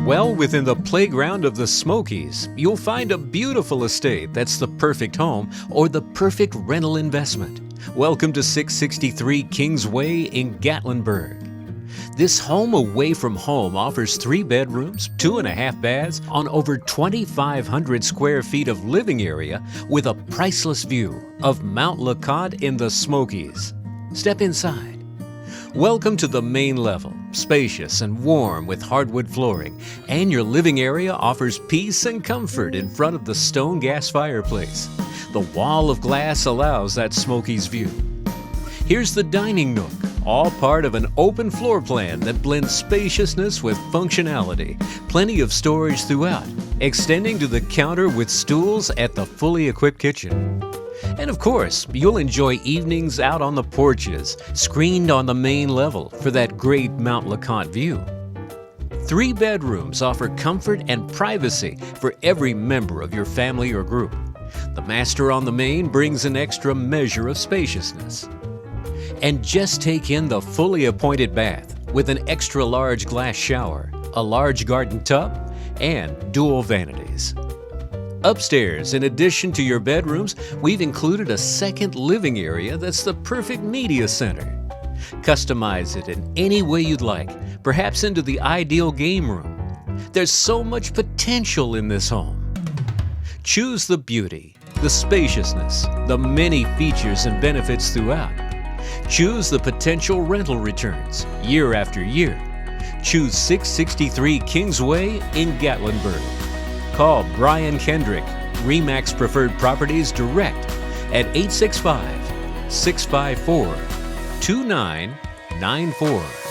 Well within the playground of the Smokies, you'll find a beautiful estate that's the perfect home or the perfect rental investment. Welcome to 663 Kingsway in Gatlinburg. This home away from home offers 3 bedrooms, 2.5 baths on over 2,500 square feet of living area with a priceless view of Mount LeConte in the Smokies. Step inside. Welcome to the main level, spacious and warm with hardwood flooring, and your living area offers peace and comfort in front of the stone gas fireplace. The wall of glass allows that Smokies view. Here's the dining nook, all part of an open floor plan that blends spaciousness with functionality. Plenty of storage throughout, extending to the counter with stools at the fully equipped kitchen. And of course, you'll enjoy evenings out on the porches, screened on the main level for that great Mount LeConte view. 3 bedrooms offer comfort and privacy for every member of your family or group. The master on the main brings an extra measure of spaciousness. And just take in the fully appointed bath with an extra large glass shower, a large garden tub, and dual vanities. Upstairs, in addition to your bedrooms, we've included a second living area that's the perfect media center. Customize it in any way you'd like, perhaps into the ideal game room. There's so much potential in this home. Choose the beauty, the spaciousness, the many features and benefits throughout. Choose the potential rental returns year after year. Choose 663 Kingsway in Gatlinburg. Call Brian Kendrick, RE/MAX Preferred Properties direct at 865-654-2994.